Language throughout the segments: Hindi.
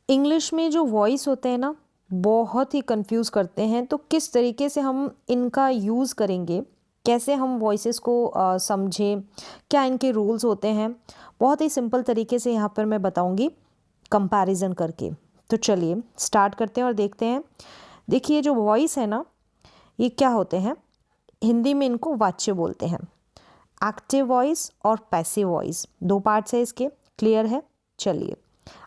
इंग्लिश में जो वॉइस होते हैं ना, बहुत ही कंफ्यूज करते हैं। तो किस तरीके से हम इनका यूज़ करेंगे, कैसे हम वॉइसेस को समझें, क्या इनके रूल्स होते हैं, बहुत ही सिंपल तरीके से यहाँ पर मैं बताऊँगी कंपैरिजन करके। तो चलिए स्टार्ट करते हैं और देखते हैं। देखिए जो वॉइस है ना, ये क्या होते हैं, हिंदी में इनको वाच्य बोलते हैं। एक्टिव वॉइस और पैसिव वॉइस, दो पार्ट्स है इसके, क्लियर है। चलिए,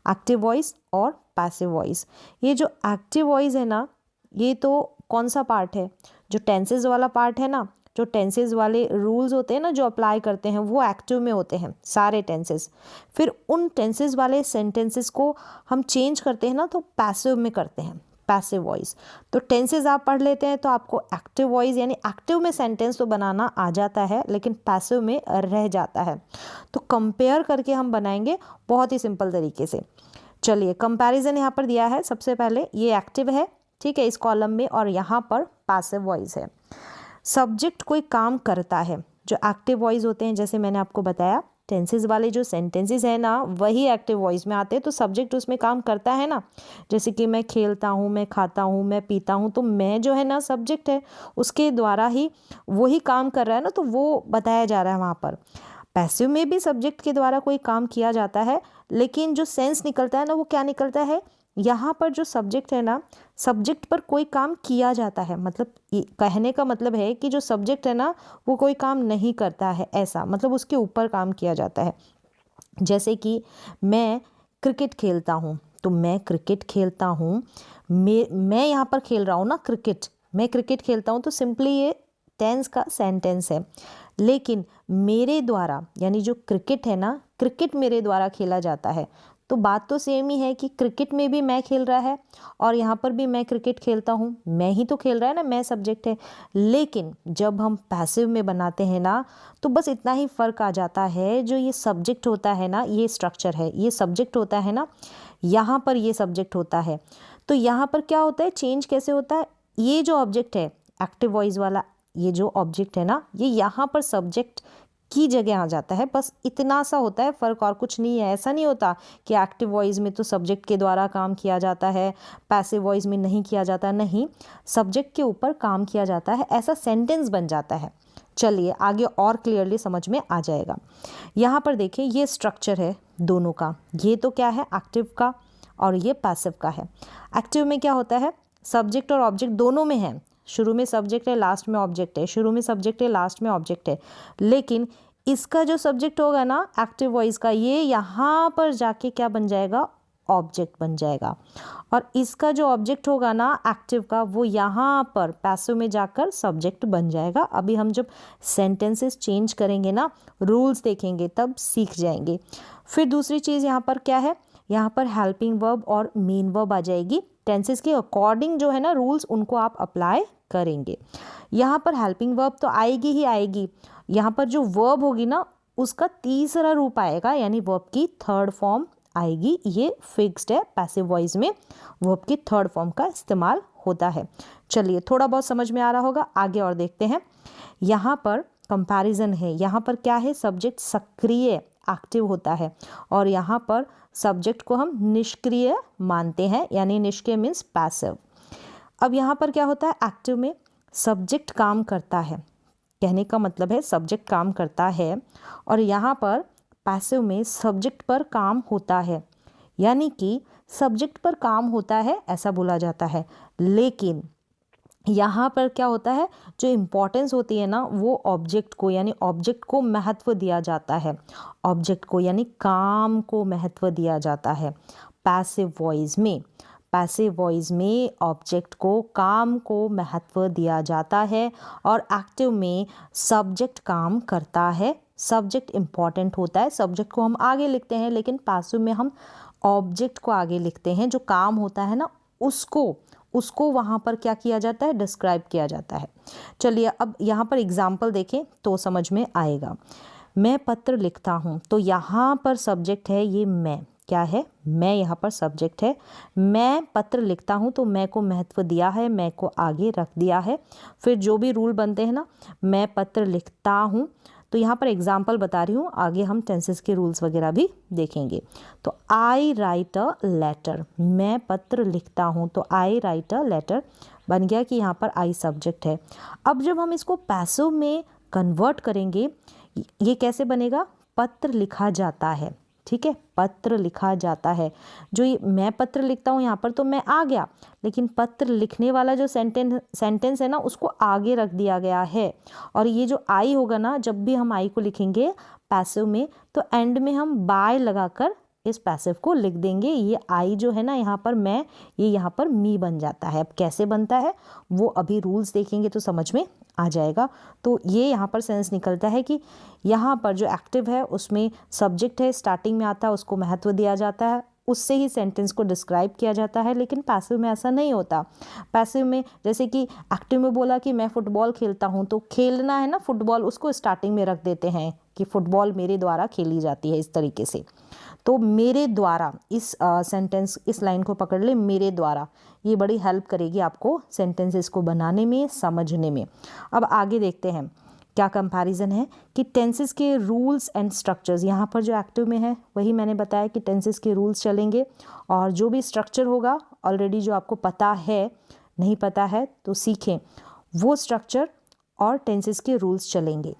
एक्टिव वॉइस और पैसिव वॉइस। ये जो एक्टिव वॉइस है ना, ये तो कौन सा पार्ट है, जो टेंसेस वाला पार्ट है ना, जो टेंसेस वाले रूल्स होते हैं ना जो अप्लाई करते हैं, वो एक्टिव में होते हैं सारे टेंसेस। फिर उन टेंसेस वाले सेंटेंसेस को हम चेंज करते हैं ना, तो पैसिव में करते हैं, पैसिव वॉइस। तो टेंसेस आप पढ़ लेते हैं तो आपको एक्टिव वॉइस यानी एक्टिव में सेंटेंस तो बनाना आ जाता है, लेकिन पैसिव में रह जाता है। तो कंपेयर करके हम बनाएंगे बहुत ही सिंपल तरीके से। चलिए कंपैरिजन यहाँ पर दिया है। सबसे पहले ये एक्टिव है, ठीक है, इस कॉलम में, और यहाँ पर पैसिव वॉइस है। सब्जेक्ट कोई काम करता है, जो एक्टिव वॉइस होते हैं, जैसे मैंने आपको बताया टेंसेस वाले जो सेंटेंसेस है ना, वही एक्टिव वॉइस में आते हैं। तो सब्जेक्ट उसमें काम करता है ना, जैसे कि मैं खेलता हूँ, मैं खाता हूँ, मैं पीता हूँ, तो मैं जो है ना सब्जेक्ट है, उसके द्वारा ही वही काम कर रहा है ना, तो वो बताया जा रहा है वहाँ पर। पैसिव में भी सब्जेक्ट के द्वारा कोई काम किया जाता है, लेकिन जो सेंस निकलता है ना, वो क्या निकलता है, यहाँ पर जो सब्जेक्ट है ना, सब्जेक्ट पर कोई काम किया जाता है। मतलब कहने का मतलब है कि जो सब्जेक्ट है ना, वो कोई काम नहीं करता है, ऐसा मतलब उसके ऊपर काम किया जाता है। जैसे कि मैं क्रिकेट खेलता हूँ, तो मैं क्रिकेट खेलता हूँ, मैं यहाँ पर खेल रहा हूँ ना क्रिकेट, मैं क्रिकेट खेलता हूँ, तो सिंपली ये टेंस का सेंटेंस है। लेकिन मेरे द्वारा, यानी जो क्रिकेट है ना, क्रिकेट मेरे द्वारा खेला जाता है। तो बात तो सेम ही है कि क्रिकेट में भी मैं खेल रहा है और यहाँ पर भी मैं क्रिकेट खेलता हूँ, मैं ही तो खेल रहा है ना, मैं सब्जेक्ट है। लेकिन जब हम पैसिव में बनाते हैं ना, तो बस इतना ही फ़र्क आ जाता है, जो ये सब्जेक्ट होता है ना, ये स्ट्रक्चर है, ये सब्जेक्ट होता है ना, यहाँ पर ये सब्जेक्ट होता है। तो यहाँ पर क्या होता है, चेंज कैसे होता है, ये जो ऑब्जेक्ट है एक्टिव वॉइस वाला, ये जो ऑब्जेक्ट है ना, ये यहाँ पर सब्जेक्ट की जगह आ जाता है। बस इतना सा होता है फ़र्क, और कुछ नहीं है। ऐसा नहीं होता कि एक्टिव वॉइस में तो सब्जेक्ट के द्वारा काम किया जाता है, पैसिव वॉइस में नहीं किया जाता, नहीं, सब्जेक्ट के ऊपर काम किया जाता है, ऐसा सेंटेंस बन जाता है। चलिए आगे और क्लियरली समझ में आ जाएगा। यहाँ पर देखिए ये स्ट्रक्चर है दोनों का, ये तो क्या है एक्टिव का और ये पैसिव का है। एक्टिव में क्या होता है, सब्जेक्ट और ऑब्जेक्ट दोनों में है, शुरू में सब्जेक्ट है, लास्ट में ऑब्जेक्ट है, शुरू में सब्जेक्ट है, लास्ट में ऑब्जेक्ट है। लेकिन इसका जो सब्जेक्ट होगा ना एक्टिव वॉइस का, ये यहाँ पर जाके क्या बन जाएगा, ऑब्जेक्ट बन जाएगा। और इसका जो ऑब्जेक्ट होगा ना एक्टिव का, वो यहाँ पर पैसिव में जाकर सब्जेक्ट बन जाएगा। अभी हम जब सेंटेंसेस चेंज करेंगे ना, रूल्स देखेंगे, तब सीख जाएंगे। फिर दूसरी चीज़ यहाँ पर क्या है, यहाँ पर हेल्पिंग वर्ब और मेन वर्ब आ जाएगी। टेंसेस के अकॉर्डिंग जो है ना रूल्स, उनको आप अप्लाई करेंगे। यहाँ पर हेल्पिंग वर्ब तो आएगी ही आएगी, यहाँ पर जो वर्ब होगी ना, उसका तीसरा रूप आएगा, यानी वर्ब की थर्ड फॉर्म आएगी। ये फिक्स्ड है, पैसिव वॉइस में वर्ब की थर्ड फॉर्म का इस्तेमाल होता है। चलिए थोड़ा बहुत समझ में आ रहा होगा, आगे और देखते हैं। यहाँ पर कंपैरिजन है, यहाँ पर क्या है, सब्जेक्ट सक्रिय एक्टिव होता है, और यहाँ पर सब्जेक्ट को हम निष्क्रिय मानते हैं, यानी निष्क्रिय मीन्स पैसिव। अब यहाँ पर क्या होता है, एक्टिव में सब्जेक्ट काम करता है, कहने का मतलब है सब्जेक्ट काम करता है, और यहाँ पर पैसिव में सब्जेक्ट पर काम होता है, यानी कि सब्जेक्ट पर काम होता है ऐसा बोला जाता है। लेकिन यहाँ पर क्या होता है, जो इम्पोर्टेंस होती है ना, वो ऑब्जेक्ट को, यानी ऑब्जेक्ट को महत्व दिया जाता है, ऑब्जेक्ट को यानी काम को महत्व दिया जाता है पैसिव वॉइस में। पैसिव वॉइस में ऑब्जेक्ट को, काम को महत्व दिया जाता है, और एक्टिव में सब्जेक्ट काम करता है, सब्जेक्ट इम्पॉर्टेंट होता है, सब्जेक्ट को हम आगे लिखते हैं, लेकिन पैसिव में हम ऑब्जेक्ट को आगे लिखते हैं, जो काम होता है ना, उसको वहाँ पर क्या किया जाता है, डिस्क्राइब किया जाता है। चलिए अब यहाँ पर एग्जाम्पल देखें तो समझ में आएगा। मैं पत्र लिखता हूँ, तो यहाँ पर सब्जेक्ट है ये मैं, क्या है, मैं, यहाँ पर सब्जेक्ट है। मैं पत्र लिखता हूँ, तो मैं को महत्व दिया है, मैं को आगे रख दिया है। फिर जो भी रूल बनते हैं ना, मैं पत्र लिखता हूँ, तो यहाँ पर एग्जाम्पल बता रही हूँ, आगे हम टेंसेस के रूल्स वगैरह भी देखेंगे। तो आई राइट अ लेटर, मैं पत्र लिखता हूँ, तो आई राइट अ लेटर बन गया कि यहाँ पर आई सब्जेक्ट है। अब जब हम इसको पैसिव में कन्वर्ट करेंगे, ये कैसे बनेगा, पत्र लिखा जाता है, ठीक है, पत्र लिखा जाता है। जो ये मैं पत्र लिखता हूँ, यहाँ पर तो मैं आ गया, लेकिन पत्र लिखने वाला जो सेंटेंस है ना, उसको आगे रख दिया गया है। और ये जो आई होगा ना, जब भी हम आई को लिखेंगे पैसिव में, तो एंड में हम बाय लगाकर इस पैसिव को लिख देंगे। ये आई जो है ना यहाँ पर मैं, ये यहाँ पर मी बन जाता है। अब कैसे बनता है वो अभी रूल्स देखेंगे तो समझ में आ जाएगा। तो ये यहाँ पर सेंस निकलता है कि यहाँ पर जो एक्टिव है उसमें सब्जेक्ट है, स्टार्टिंग में आता है, उसको महत्व दिया जाता है, उससे ही सेंटेंस को डिस्क्राइब किया जाता है। लेकिन पैसिव में ऐसा नहीं होता। पैसिव में जैसे कि एक्टिव में बोला कि मैं फुटबॉल खेलता हूँ, तो खेलना है ना फुटबॉल, उसको स्टार्टिंग में रख देते हैं कि फुटबॉल मेरे द्वारा खेली जाती है, इस तरीके से। तो मेरे द्वारा, इस सेंटेंस, इस लाइन को पकड़ ले, मेरे द्वारा, ये बड़ी हेल्प करेगी आपको सेंटेंसेस को बनाने में, समझने में। अब आगे देखते हैं क्या कंपैरिजन है कि टेंसेस के रूल्स एंड स्ट्रक्चर्स। यहाँ पर जो एक्टिव में है वही मैंने बताया कि टेंसेस के रूल्स चलेंगे, और जो भी स्ट्रक्चर होगा ऑलरेडी जो आपको पता है, नहीं पता है तो सीखें, वो स्ट्रक्चर और टेंसेस के रूल्स चलेंगे।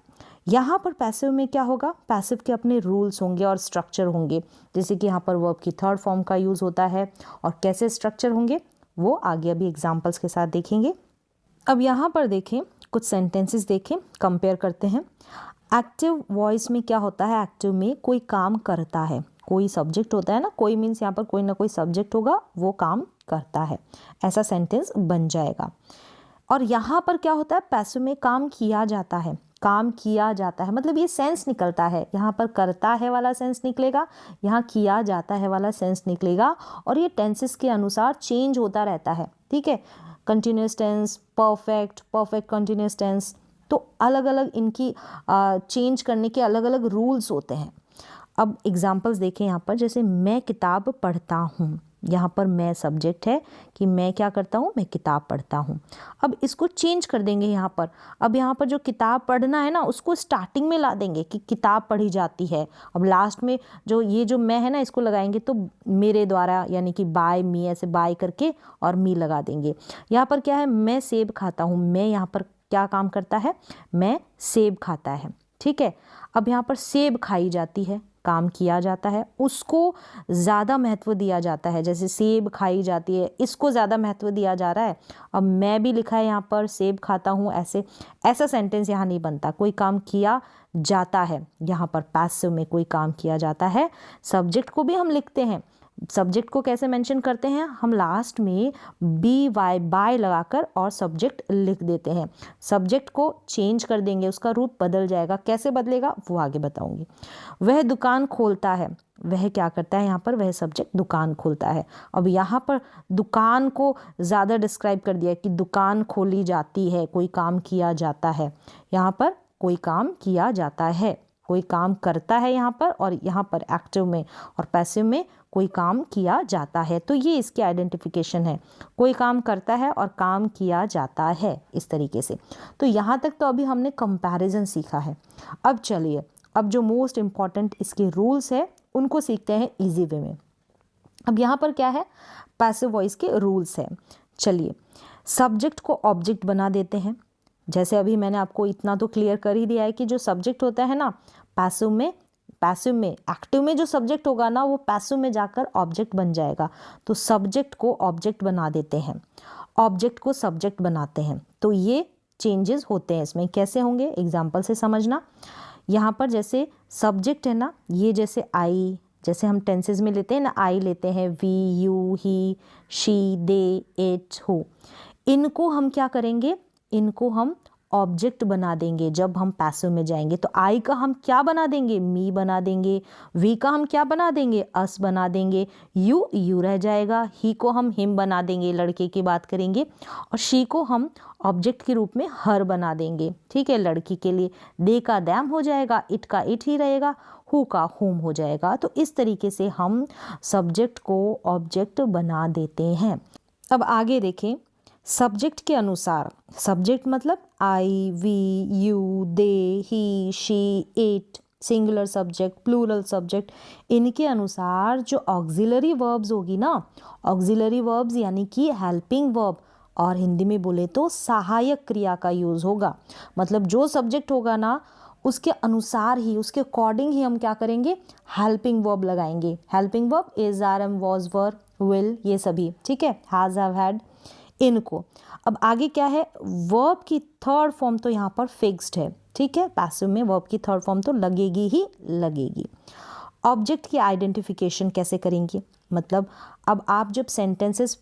यहाँ पर पैसिव में क्या होगा, पैसिव के अपने रूल्स होंगे और स्ट्रक्चर होंगे। जैसे कि यहाँ पर वर्ब की थर्ड फॉर्म का यूज़ होता है, और कैसे स्ट्रक्चर होंगे वो आगे अभी एग्जाम्पल्स के साथ देखेंगे। अब यहाँ पर देखें, कुछ सेंटेंसेस देखें, कंपेयर करते हैं। एक्टिव वॉइस में क्या होता है, एक्टिव में कोई काम करता है, कोई सब्जेक्ट होता है ना, कोई मीन्स यहाँ पर कोई ना कोई सब्जेक्ट होगा, वो काम करता है, ऐसा सेंटेंस बन जाएगा। और यहाँ पर क्या होता है, पैसिव में काम किया जाता है, काम किया जाता है, मतलब ये सेंस निकलता है। यहाँ पर करता है वाला सेंस निकलेगा, यहाँ किया जाता है वाला सेंस निकलेगा, और ये टेंसेस के अनुसार चेंज होता रहता है, ठीक है। Continuous tense, perfect, perfect continuous tense, तो अलग अलग इनकी चेंज करने के अलग अलग रूल्स होते हैं। अब एग्जाम्पल्स देखें यहाँ पर, जैसे मैं किताब पढ़ता हूँ, यहाँ पर मैं सब्जेक्ट है कि मैं क्या करता हूँ, मैं किताब पढ़ता हूँ। अब इसको चेंज कर देंगे यहाँ पर। अब यहाँ पर जो किताब पढ़ना है ना, उसको स्टार्टिंग में ला देंगे कि किताब पढ़ी जाती है। अब लास्ट में जो ये जो मैं है ना, इसको लगाएंगे तो मेरे द्वारा, यानी कि बाय मी, ऐसे बाय करके और मी लगा देंगे। यहाँ पर क्या है, मैं सेब खाता हूँ, मैं यहाँ पर क्या काम करता है, मैं सेब खाता है, ठीक है। अब यहाँ पर सेब खाई जाती है, काम किया जाता है, उसको ज़्यादा महत्व दिया जाता है। जैसे सेब खाई जाती है, इसको ज़्यादा महत्व दिया जा रहा है। अब मैं भी लिखा है यहाँ पर, सेब खाता हूँ, ऐसे ऐसा सेंटेंस यहाँ नहीं बनता। कोई काम किया जाता है, यहाँ पर पैसिव में कोई काम किया जाता है। सब्जेक्ट को भी हम लिखते हैं, सब्जेक्ट को कैसे मेंशन करते हैं, हम लास्ट में बी वाई बाय लगाकर और सब्जेक्ट लिख देते हैं। सब्जेक्ट को चेंज कर देंगे, उसका रूप बदल जाएगा। कैसे बदलेगा वो आगे बताऊंगी। वह दुकान खोलता है, वह क्या करता है, यहाँ पर वह सब्जेक्ट दुकान खोलता है। अब यहाँ पर दुकान को ज़्यादा डिस्क्राइब कर दिया कि दुकान खोली जाती है, कोई काम किया जाता है। यहाँ पर कोई काम किया जाता है, कोई काम करता है यहाँ पर, और यहाँ पर एक्टिव में और पैसिव में कोई काम किया जाता है। तो ये इसकी आइडेंटिफिकेशन है, कोई काम करता है और काम किया जाता है, इस तरीके से। तो यहाँ तक तो अभी हमने कंपैरिजन सीखा है। अब चलिए, अब जो मोस्ट इम्पॉर्टेंट इसके रूल्स है उनको सीखते हैं इजी वे में। अब यहाँ पर क्या है, पैसिव वॉइस के रूल्स है। चलिए, सब्जेक्ट को ऑब्जेक्ट बना देते हैं। जैसे अभी मैंने आपको इतना तो क्लियर कर ही दिया है कि जो सब्जेक्ट होता है ना, पैसिव में एक्टिव में जो सब्जेक्ट होगा ना, वो पैसिव में जाकर ऑब्जेक्ट बन जाएगा। तो सब्जेक्ट को ऑब्जेक्ट बना देते हैं, ऑब्जेक्ट को सब्जेक्ट बनाते हैं। तो ये चेंजेस होते हैं इसमें। कैसे होंगे, एग्जाम्पल से समझना। यहाँ पर जैसे सब्जेक्ट है ना, ये जैसे आई, जैसे हम टेंसेज में लेते हैं ना, आई लेते हैं, we, you, he, she, they, it, who. इनको हम क्या करेंगे, इनको हम ऑब्जेक्ट बना देंगे जब हम पैसिव में जाएंगे। तो आई का हम क्या बना देंगे, मी बना देंगे। वी का हम क्या बना देंगे, अस बना देंगे। यू रह जाएगा। ही को हम हिम बना देंगे, लड़के की बात करेंगे। और शी को हम ऑब्जेक्ट के रूप में हर बना देंगे, ठीक है, लड़की के लिए। दे का दैम हो जाएगा, इट का इट ही रहेगा, हु का हुम हो जाएगा। तो इस तरीके से हम सब्जेक्ट को ऑब्जेक्ट बना देते हैं। अब आगे देखें, सब्जेक्ट के अनुसार, सब्जेक्ट मतलब I, we, you, they, he, she, it, singular subject, plural subject, इनके अनुसार जो ऑक्सिलरी वर्ब्स होगी ना, ऑक्सिलरी वर्ब्स यानी कि हेल्पिंग वर्ब, और हिंदी में बोले तो सहायक क्रिया का यूज़ होगा। मतलब जो सब्जेक्ट होगा ना उसके अनुसार ही, उसके अकॉर्डिंग ही हम क्या करेंगे, हेल्पिंग वर्ब लगाएंगे। Helping verb is, are, am, was, were, will, ये सभी, ठीक है, हैज, हैव, हैड, इनको। अब आगे क्या है, वर्ब की थर्ड फॉर्म तो यहाँ पर फिक्स्ड है, ठीक है, पैसिव में वर्ब की थर्ड फॉर्म तो लगेगी ही लगेगी। ऑब्जेक्ट की आइडेंटिफिकेशन कैसे करेंगे, मतलब अब आप जब सेंटेंसेस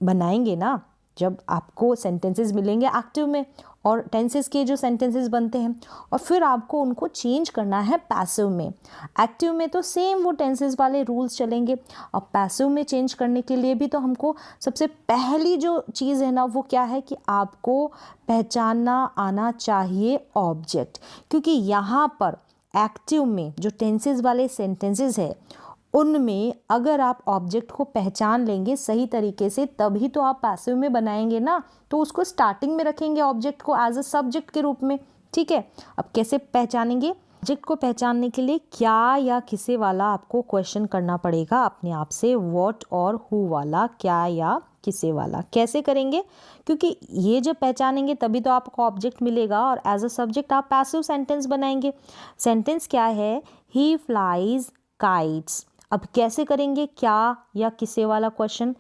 बनाएंगे ना, जब आपको सेंटेंसेस मिलेंगे एक्टिव में और टेंसेस के जो सेंटेंसेस बनते हैं, और फिर आपको उनको चेंज करना है पैसिव में। एक्टिव में तो सेम वो टेंसेस वाले रूल्स चलेंगे, और पैसिव में चेंज करने के लिए भी तो हमको सबसे पहली जो चीज़ है ना वो क्या है कि आपको पहचानना आना चाहिए ऑब्जेक्ट। क्योंकि यहाँ पर एक्टिव में जो टेंसेस वाले सेंटेंसेस है उनमें अगर आप ऑब्जेक्ट को पहचान लेंगे सही तरीके से, तभी तो आप पैसिव में बनाएंगे ना, तो उसको स्टार्टिंग में रखेंगे ऑब्जेक्ट को एज अ सब्जेक्ट के रूप में, ठीक है। अब कैसे पहचानेंगे, ऑब्जेक्ट को पहचानने के लिए क्या या किसे वाला आपको क्वेश्चन करना पड़ेगा अपने आप से, व्हाट और हु वाला, क्या या किसे वाला। कैसे करेंगे, क्योंकि ये जब पहचानेंगे तभी तो आपको ऑब्जेक्ट मिलेगा, और एज अ सब्जेक्ट आप पैसिव सेंटेंस बनाएंगे। सेंटेंस क्या है, ही फ्लाइज काइट्स। अब कैसे करेंगे क्या या किसे वाला क्वेश्चन,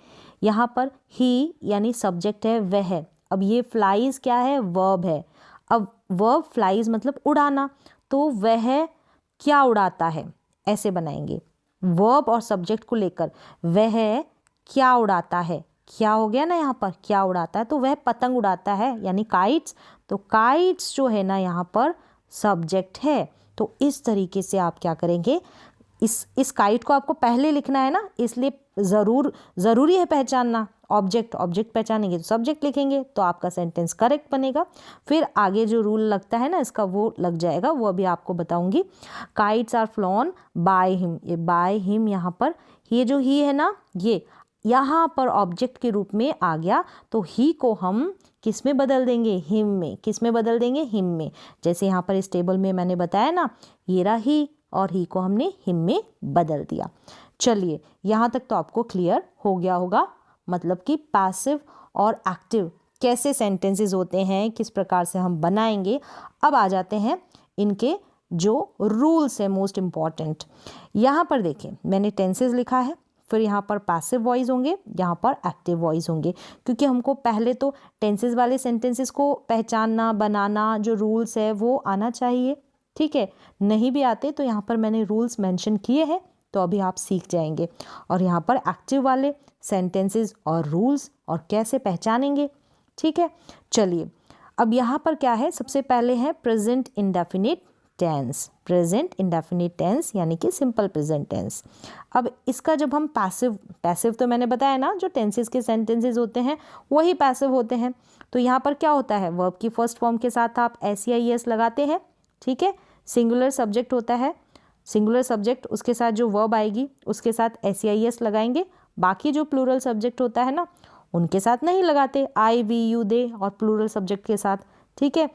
यहाँ पर ही यानी सब्जेक्ट है वह, अब ये फ्लाइज क्या है, वर्ब है। अब वर्ब फ्लाइज मतलब उड़ाना, तो वह क्या उड़ाता है, ऐसे बनाएंगे वर्ब और सब्जेक्ट को लेकर, वह क्या उड़ाता है, क्या हो गया ना यहाँ पर, क्या उड़ाता है, तो वह पतंग उड़ाता है यानी काइट्स, तो काइट्स जो है ना यहाँ पर सब्जेक्ट है। तो इस तरीके से आप क्या करेंगे, इस काइट को आपको पहले लिखना है ना, इसलिए ज़रूरी है पहचानना ऑब्जेक्ट पहचानेंगे तो सब्जेक्ट लिखेंगे तो आपका सेंटेंस करेक्ट बनेगा। फिर आगे जो रूल लगता है ना इसका वो लग जाएगा, वो अभी आपको बताऊंगी। Kites are flown by him, ये बाय हिम यहाँ पर ये जो ही है ना ये यहाँ पर ऑब्जेक्ट के रूप में आ गया, तो ही को हम किस में बदल देंगे, हिम में। किस में बदल देंगे, हिम में। जैसे यहाँ पर इस टेबल में मैंने बताया ना, ये रहा ही, और ही को हमने हिम में बदल दिया। चलिए यहाँ तक तो आपको क्लियर हो गया होगा, मतलब कि पैसिव और एक्टिव कैसे सेंटेंसेस होते हैं, किस प्रकार से हम बनाएंगे। अब आ जाते हैं इनके जो रूल्स है मोस्ट इम्पॉर्टेंट। यहाँ पर देखें मैंने टेंसेस लिखा है, फिर यहाँ पर पैसिव वॉइस होंगे, यहाँ पर एक्टिव वॉइस होंगे, क्योंकि हमको पहले तो टेंसेस वाले सेंटेंसेस को पहचानना बनाना जो रूल्स है वो आना चाहिए, ठीक है। नहीं भी आते तो यहाँ पर मैंने रूल्स मेंशन किए हैं, तो अभी आप सीख जाएंगे। और यहाँ पर एक्टिव वाले सेंटेंसेस और रूल्स और कैसे पहचानेंगे, ठीक है। चलिए अब यहाँ पर क्या है, सबसे पहले है present indefinite tense. Present indefinite tense यानी कि सिंपल प्रेजेंट टेंस। अब इसका जब हम पैसिव तो मैंने बताया ना, जो टेंसेस के सेंटेंसेस होते हैं वही पैसिव होते हैं। तो यहाँ पर क्या होता है, वर्ब की फर्स्ट फॉर्म के साथ आप एस या एस लगाते हैं, ठीक है। सिंगुलर सब्जेक्ट होता है, सिंगुलर सब्जेक्ट उसके साथ जो वर्ब आएगी उसके साथ एस या एस लगाएंगे। बाकी जो प्लूरल सब्जेक्ट होता है ना उनके साथ नहीं लगाते, आई, वी, यू, दे और प्लूरल सब्जेक्ट के साथ, ठीक है।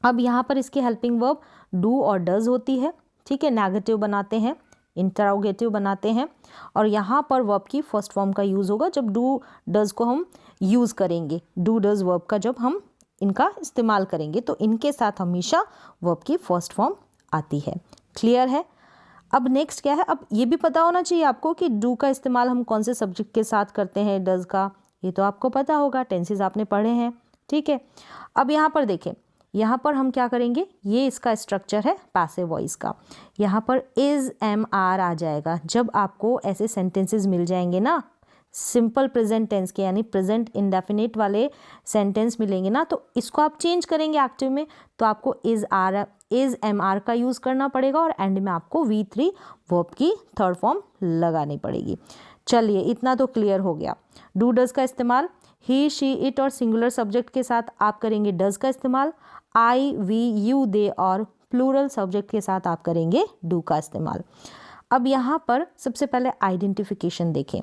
अब यहाँ पर इसकी हेल्पिंग वर्ब डू और डज होती है, ठीक है। नेगेटिव बनाते हैं, इंटरोगेटिव बनाते हैं, और यहाँ पर वर्ब की फर्स्ट फॉर्म का यूज़ होगा जब डू डज को हम यूज़ करेंगे। डू डज वर्ब का जब हम इनका इस्तेमाल करेंगे तो इनके साथ हमेशा वर्ब की फर्स्ट फॉर्म आती है। क्लियर है। अब नेक्स्ट क्या है, अब ये भी पता होना चाहिए आपको कि डू का इस्तेमाल हम कौन से सब्जेक्ट के साथ करते हैं, डज का, ये तो आपको पता होगा, टेंसेस आपने पढ़े हैं, ठीक है। अब यहाँ पर देखें, यहाँ पर हम क्या करेंगे, ये इसका स्ट्रक्चर है पैसिव वॉइस का। यहाँ पर इज, एम, आर आ जाएगा। जब आपको ऐसे सेंटेंसेस मिल जाएंगे ना सिंपल प्रेजेंट टेंस के, यानी प्रेजेंट इंडेफिनिट वाले सेंटेंस मिलेंगे ना, तो इसको आप चेंज करेंगे एक्टिव में, तो आपको is, are, is, am, are का यूज़ करना पड़ेगा, और एंड में आपको V3 वर्ब की थर्ड फॉर्म लगानी पड़ेगी। चलिए इतना तो क्लियर हो गया। डू डज का इस्तेमाल ही, शी, इट और सिंगुलर सब्जेक्ट के साथ आप करेंगे डज का इस्तेमाल। आई, वी, यू, दे और प्लूरल सब्जेक्ट के साथ आप करेंगे डू का इस्तेमाल। अब यहाँ पर सबसे पहले आइडेंटिफिकेशन देखें।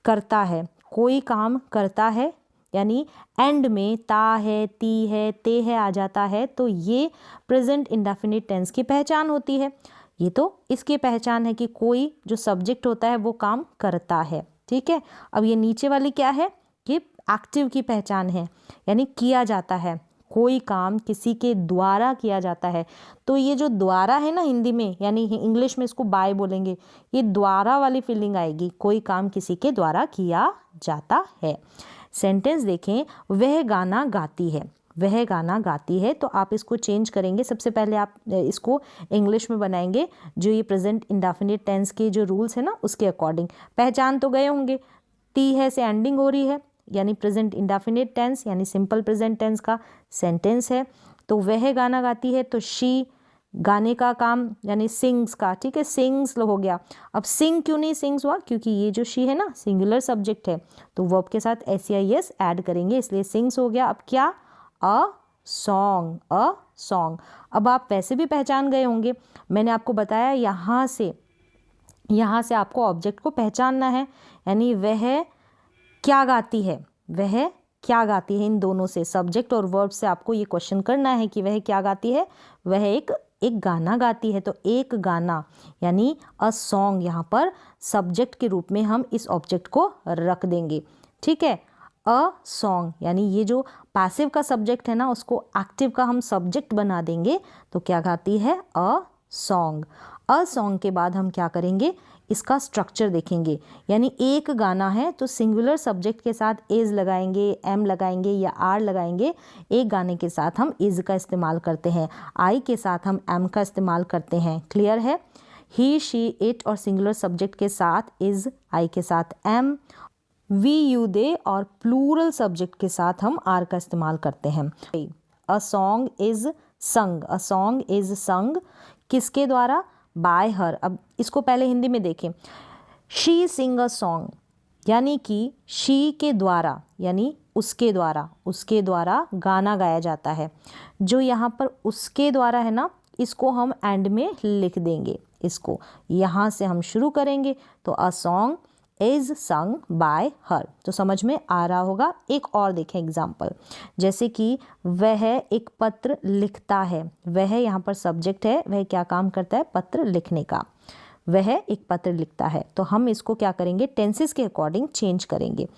करता है, कोई काम करता है यानी एंड में ता है, ती है, ते है आ जाता है, तो ये प्रेजेंट इंडेफिनिट टेंस की पहचान होती है। ये तो इसकी पहचान है कि कोई जो सब्जेक्ट होता है वो काम करता है। ठीक है, अब ये नीचे वाली क्या है, ये एक्टिव की पहचान है, यानी किया जाता है, कोई काम किसी के द्वारा किया जाता है। तो ये जो द्वारा है ना हिंदी में, यानी इंग्लिश में इसको बाय बोलेंगे, ये द्वारा वाली फीलिंग आएगी, कोई काम किसी के द्वारा किया जाता है। सेंटेंस देखें, वह गाना गाती है, वह गाना गाती है, तो आप इसको चेंज करेंगे। सबसे पहले आप इसको इंग्लिश में बनाएंगे, जो ये प्रेजेंट इंडेफिनिट टेंस के जो रूल्स है ना उसके अकॉर्डिंग। पहचान तो गए होंगे, ती है से एंडिंग हो रही है, यानी प्रेजेंट इंडेफिनिट टेंस यानी सिंपल प्रेजेंट टेंस का सेंटेंस है। तो वह गाना गाती है, तो शी गाने का काम यानी सिंग्स का, ठीक है, सिंग्स हो गया। अब सिंग क्यों नहीं सिंग्स हुआ, क्योंकि ये जो शी है ना सिंगुलर सब्जेक्ट है, तो वर्ब के साथ SEIS ऐड करेंगे, इसलिए सिंग्स हो गया। अब क्या, अ सॉन्ग, अ सॉन्ग। अब आप वैसे भी पहचान गए होंगे, मैंने आपको बताया यहाँ से आपको ऑब्जेक्ट को पहचानना है, यानी वह क्या गाती है, वह क्या गाती है, इन दोनों से सब्जेक्ट और वर्ब से आपको ये क्वेश्चन करना है कि वह क्या गाती है, वह एक गाना गाती है। तो एक गाना यानी अ सॉन्ग, यहाँ पर सब्जेक्ट के रूप में हम इस ऑब्जेक्ट को रख देंगे। ठीक है, अ सॉन्ग यानी ये जो पैसिव का सब्जेक्ट है ना उसको एक्टिव का हम सब्जेक्ट बना देंगे, तो क्या गाती है, अ सॉन्ग। अ सॉन्ग के बाद हम क्या करेंगे, इसका स्ट्रक्चर देखेंगे, यानी एक गाना है तो सिंगुलर सब्जेक्ट के साथ इज लगाएंगे, एम लगाएंगे या आर लगाएंगे। एक गाने के साथ हम इज का इस्तेमाल करते हैं, आई के साथ हम एम का इस्तेमाल करते हैं। क्लियर है, ही शी इट और सिंगुलर सब्जेक्ट के साथ इज, आई के साथ एम, वी यू दे और प्लूरल सब्जेक्ट के साथ हम आर का इस्तेमाल करते हैं। अ सॉन्ग इज संग, अ सॉन्ग इज संग किसके द्वारा, बाय हर। अब इसको पहले हिंदी में देखें, शी सिंग अ सॉन्ग, यानी कि शी के द्वारा यानी उसके द्वारा गाना गाया जाता है। जो यहाँ पर उसके द्वारा है ना, इसको हम एंड में लिख देंगे, इसको यहाँ से हम शुरू करेंगे, तो a song is sung by हर, तो समझ में आ रहा होगा। एक और देखें एग्जाम्पल, जैसे कि वह एक पत्र लिखता है, वह यहाँ पर सब्जेक्ट है, वह क्या काम करता है, पत्र लिखने का, वह एक पत्र लिखता है। तो हम इसको क्या करेंगे, टेंसेस के अकॉर्डिंग चेंज करेंगे।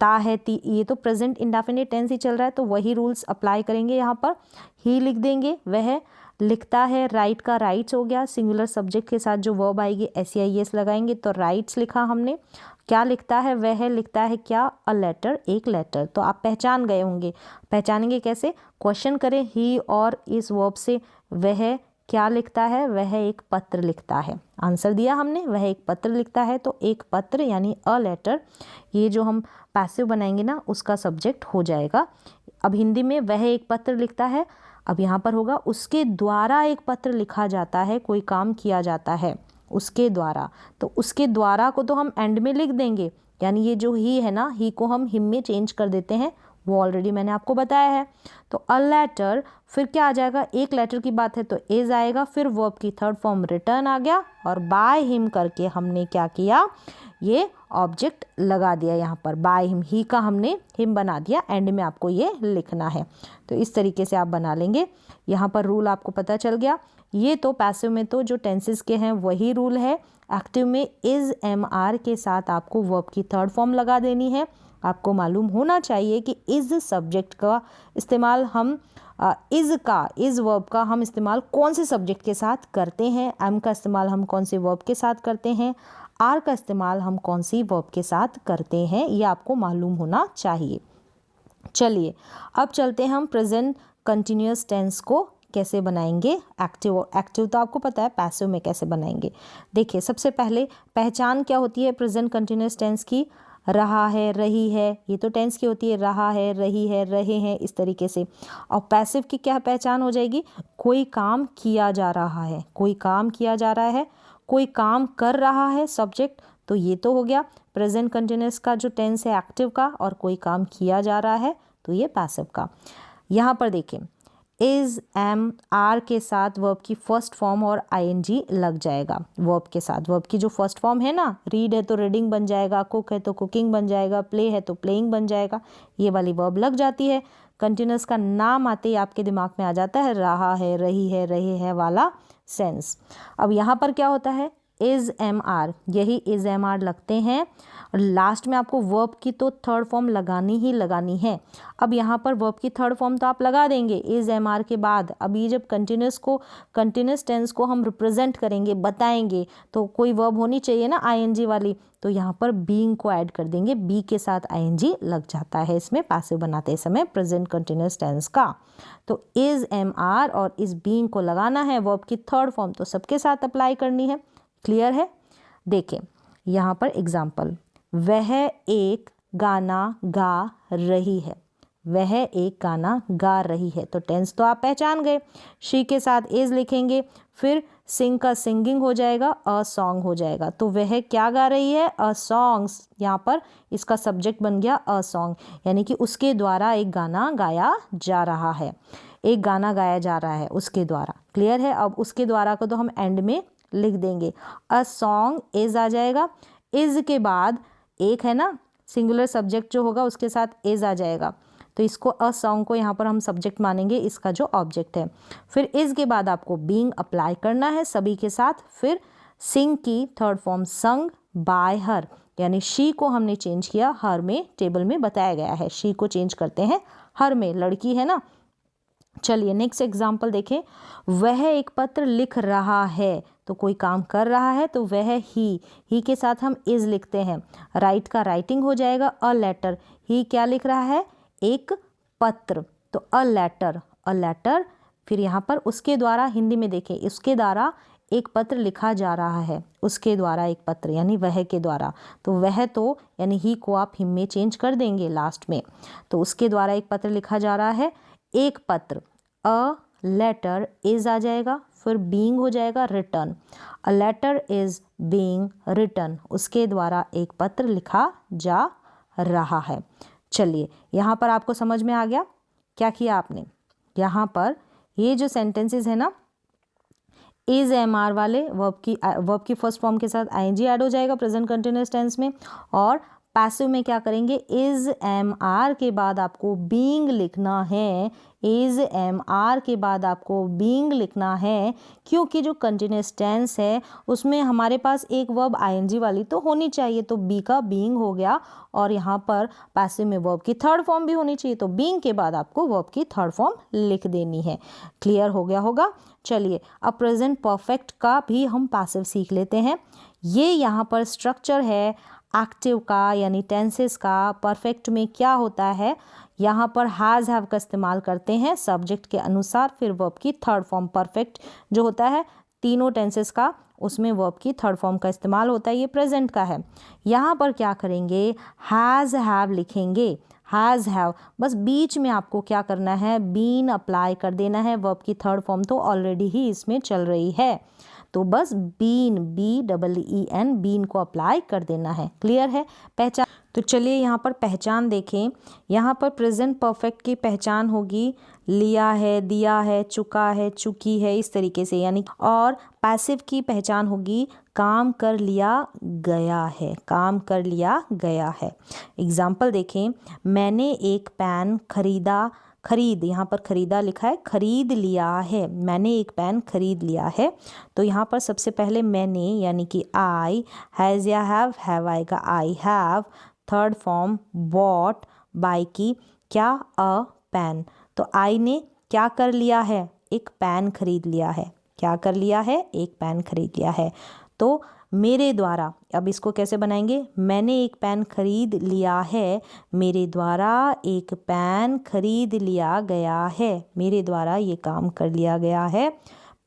ता है, ती, ये तो प्रेजेंट इंडेफिनिट टेंस ही चल रहा है, तो वही रूल्स अप्लाई करेंगे। यहाँ पर ही लिख देंगे, वह लिखता है, राइट का राइट्स हो गया, सिंगुलर सब्जेक्ट के साथ जो वर्ब आएगी SEIS लगाएंगे, तो राइट्स लिखा हमने। क्या लिखता है, वह लिखता है क्या, अ लेटर, एक लेटर। तो आप पहचान गए होंगे, पहचानेंगे कैसे, क्वेश्चन करें ही और इस वर्ब से, वह क्या लिखता है, वह एक पत्र लिखता है। आंसर दिया हमने, वह एक पत्र लिखता है, तो एक पत्र यानी अ लेटर, ये जो हम पैसिव बनाएंगे ना उसका सब्जेक्ट हो जाएगा। अब हिंदी में वह एक पत्र लिखता है, अब यहाँ पर होगा उसके द्वारा एक पत्र लिखा जाता है, कोई काम किया जाता है उसके द्वारा, तो उसके द्वारा को तो हम एंड में लिख देंगे, यानी ये जो ही है ना, ही को हम हिम में चेंज कर देते हैं, वो ऑलरेडी मैंने आपको बताया है। तो अ लेटर, फिर क्या आ जाएगा, एक लेटर की बात है तो इज आएगा, फिर वर्ब की थर्ड फॉर्म रिटर्न आ गया, और बाय हिम करके हमने क्या किया, ये ऑब्जेक्ट लगा दिया यहाँ पर, बाय हिम, ही का हमने हिम बना दिया, एंड में आपको ये लिखना है। तो इस तरीके से आप बना लेंगे। यहाँ पर रूल आपको पता चल गया। ये तो पैसिव में तो जो टेंसेस के हैं वही रूल है। एक्टिव में इज MR के साथ आपको वर्ब की थर्ड फॉर्म लगा देनी है। आपको मालूम होना चाहिए कि इज सब्जेक्ट का इस्तेमाल हम इज वर्ब का हम इस्तेमाल कौन से सब्जेक्ट के साथ करते हैं, एम का इस्तेमाल हम कौन से वर्ब के साथ करते हैं, आर का इस्तेमाल हम कौन सी वर्ब के साथ करते हैं, ये आपको मालूम होना चाहिए। चलिए अब चलते हैं हम प्रेजेंट कंटिन्यूअस टेंस को कैसे बनाएंगे। एक्टिव तो आपको पता है, पैसिव में कैसे बनाएंगे। देखिए सबसे पहले पहचान क्या होती है प्रेजेंट कंटिन्यूअस टेंस की, रहा है, रही है, ये तो टेंस की होती है, रहा है, रही है, रहे हैं, इस तरीके से। और पैसिव की क्या पहचान हो जाएगी, कोई काम किया जा रहा है, कोई काम किया जा रहा है, कोई काम कर रहा है सब्जेक्ट, तो ये तो हो गया प्रेजेंट कंटिन्यूअस का जो टेंस है एक्टिव का, और कोई काम किया जा रहा है तो ये पैसिव का। यहाँ पर देखें इज एम आर के साथ वर्ब की फर्स्ट फॉर्म और आईएनजी लग जाएगा। वर्ब के साथ वर्ब की जो फर्स्ट फॉर्म है ना, रीड है तो रीडिंग बन जाएगा, कुक है तो कुकिंग बन जाएगा, प्ले है तो प्लेइंग बन जाएगा, ये वाली वर्ब लग जाती है। कंटिन्यूस का नाम आते ही आपके दिमाग में आ जाता है रहा है, रही है, रहे है वाला सेंस। अब यहाँ पर क्या होता है, इज एम आर, यही इज एम आर लगते हैं। लास्ट में आपको वर्ब की तो थर्ड फॉर्म लगानी ही लगानी है। अब यहाँ पर वर्ब की थर्ड फॉर्म तो आप लगा देंगे इज एम आर के बाद। अब ये जब कंटिन्यूस टेंस को हम रिप्रेजेंट करेंगे, बताएंगे, तो कोई वर्ब होनी चाहिए ना आईएनजी वाली, तो यहाँ पर बीइंग को ऐड कर देंगे, बी के साथ आईएनजी लग जाता है इसमें पैसिव बनाते समय प्रेजेंट कंटिन्यूस टेंस का। तो इज एम आर और इस बीइंग को लगाना है, वर्ब की थर्ड फॉर्म तो सबके साथ अप्लाई करनी है। क्लियर है? देखें यहाँ पर एग्जाम्पल, वह एक गाना गा रही है, वह एक गाना गा रही है, तो टेंस तो आप पहचान गए। शी के साथ इज लिखेंगे, फिर सिंग का सिंगिंग हो जाएगा, अ सॉन्ग हो जाएगा, तो वह क्या गा रही है, अ सॉन्ग्स। यहाँ पर इसका सब्जेक्ट बन गया अ सॉन्ग, यानी कि उसके द्वारा एक गाना गाया जा रहा है, एक गाना गाया जा रहा है उसके द्वारा। क्लियर है? अब उसके द्वारा को तो हम एंड में लिख देंगे, अ सॉन्ग इज आ जाएगा, इज के बाद एक है ना सिंगुलर सब्जेक्ट जो होगा उसके साथ इज आ जाएगा, तो इसको अ सॉन्ग को यहाँ पर हम सब्जेक्ट मानेंगे, इसका जो ऑब्जेक्ट है। फिर इज के बाद आपको बीइंग अप्लाई करना है सभी के साथ। फिर सिंग की थर्ड फॉर्म संग बाय हर, यानी शी को हमने चेंज किया, हर में टेबल में बताया गया है, शी को चेंज करते हैं हर में, लड़की है ना। चलिए नेक्स्ट एग्जाम्पल देखें, वह एक पत्र लिख रहा है, तो कोई काम कर रहा है, तो वह ही के साथ हम इज लिखते हैं, राइट का राइटिंग हो जाएगा, अ लेटर, ही क्या लिख रहा है, एक पत्र, तो अ लेटर। फिर यहाँ पर उसके द्वारा, हिंदी में देखें, उसके द्वारा एक पत्र लिखा जा रहा है, उसके द्वारा एक पत्र यानी वह के द्वारा, तो वह तो यानी ही को आप हिम में चेंज कर देंगे लास्ट में, तो उसके द्वारा एक पत्र लिखा जा रहा है, एक पत्र, अ लेटर इज आ जाएगा, फिर बीइंग हो जाएगा written, a letter is being written, उसके द्वारा एक पत्र लिखा जा रहा है। चलिए यहाँ पर आपको समझ में आ गया क्या किया आपने। यहाँ पर ये जो सेंटेंसेस है ना, इज एम आर वाले वर्ब की फर्स्ट फॉर्म के साथ आईएनजी ऐड हो जाएगा प्रेजेंट कंटिन्यूअस टेंस में, और पैसिव में क्या करेंगे, इज एम आर के बाद आपको बीइंग लिखना है, इज एम आर के बाद आपको बीइंग लिखना है, क्योंकि जो कंटिन्यूअस टेंस है उसमें हमारे पास एक वर्ब आईएनजी वाली तो होनी चाहिए, तो बी का बीइंग हो गया, और यहाँ पर पैसिव में वर्ब की थर्ड फॉर्म भी होनी चाहिए, तो बीइंग के बाद आपको वर्ब की थर्ड फॉर्म लिख देनी है। क्लियर हो गया होगा? चलिए अब प्रेजेंट परफेक्ट का भी हम पैसिव सीख लेते हैं। ये यहाँ पर स्ट्रक्चर है एक्टिव का यानी टेंसेस का। परफेक्ट में क्या होता है, यहाँ पर हैज़ हैव का इस्तेमाल करते हैं सब्जेक्ट के अनुसार, फिर वर्ब की थर्ड फॉर्म। परफेक्ट जो होता है तीनों टेंसेस का, उसमें वर्ब की थर्ड फॉर्म का इस्तेमाल होता है, ये प्रेजेंट का है। यहाँ पर क्या करेंगे, हैज़ हैव लिखेंगे, हैज़ हैव, बस बीच में आपको क्या करना है, बीन अप्लाई कर देना है, वर्ब की थर्ड फॉर्म तो ऑलरेडी ही इसमें चल रही है, तो बस बीन, BEEN, बीन को अप्लाई कर देना है। क्लियर है? पहचान, तो चलिए यहाँ पर पहचान देखें। यहाँ पर प्रेजेंट परफेक्ट की पहचान होगी लिया है, दिया है, चुका है, चुकी है, इस तरीके से यानी, और पैसिव की पहचान होगी काम कर लिया गया है, काम कर लिया गया है। एग्जाम्पल देखें, मैंने एक पेन खरीदा, खरीद, यहाँ पर खरीदा लिखा है, खरीद लिया है, मैंने एक पेन खरीद लिया है, तो यहाँ पर सबसे पहले मैंने यानी कि आई, हैज़ या हैव आएगा, I have, third form bought, buy की क्या, अ पेन, तो आई ने क्या कर लिया है, एक पेन खरीद लिया है, क्या कर लिया है, एक पेन खरीद लिया है। तो मेरे द्वारा, अब इसको कैसे बनाएंगे, मैंने एक पेन खरीद लिया है, मेरे द्वारा एक पेन खरीद लिया गया है, मेरे द्वारा ये काम कर लिया गया है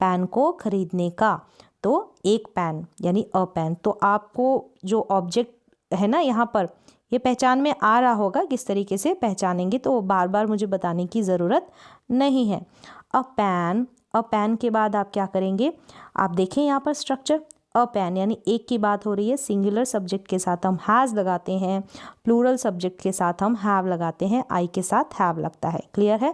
पेन को खरीदने का, तो एक पेन यानी अ पेन। तो आपको जो ऑब्जेक्ट है ना यहाँ पर, ये पहचान में आ रहा होगा किस तरीके से पहचानेंगे, तो बार बार मुझे बताने की ज़रूरत नहीं है। अ पेन के बाद आप क्या करेंगे, आप देखें यहाँ पर स्ट्रक्चर, अ पेन यानी एक की बात हो रही है, सिंगुलर सब्जेक्ट के साथ हम हैज़ लगाते हैं, प्लूरल सब्जेक्ट के साथ हम हैव लगाते हैं, आई के साथ हैव लगता है। क्लियर है?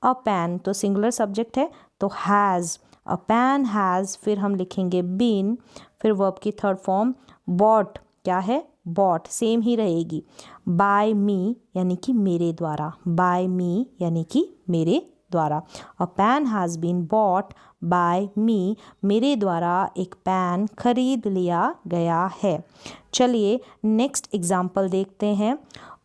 अ पैन तो सिंगुलर सब्जेक्ट है तो हैज़, अ पैन हैज़, फिर हम लिखेंगे बीन, फिर वर्ब की थर्ड फॉर्म बॉट, क्या है बॉट, सेम ही रहेगी। बाय मी यानी कि मेरे द्वारा, बाय मी यानी कि मेरे द्वारा। A pen has been bought by me, मेरे द्वारा एक पैन खरीद लिया गया है। चलिए नेक्स्ट एग्जाम्पल देखते हैं।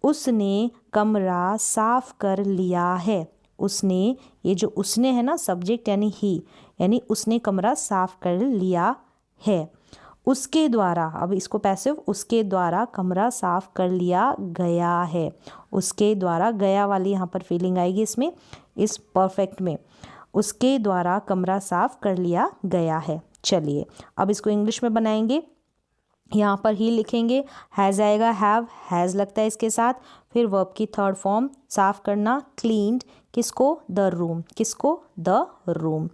उसने कमरा साफ कर लिया है। उसने, ये जो उसने है ना सब्जेक्ट यानी ही, यानी उसने कमरा साफ कर लिया है। उसके द्वारा, अब इसको पैसिव, उसके द्वारा कमरा साफ कर लिया गया है। उसके द्वारा, गया वाली यहाँ पर फीलिंग आएगी इसमें, इस परफेक्ट में। उसके द्वारा कमरा साफ कर लिया गया है। चलिए अब इसको इंग्लिश में बनाएंगे। यहाँ पर ही लिखेंगे, हैज़ आएगा, हैव, हैज़ लगता है इसके साथ, फिर वर्ब की थर्ड फॉर्म साफ करना, क्लीन्ड, किसको, द रूम, किसको, द रूम।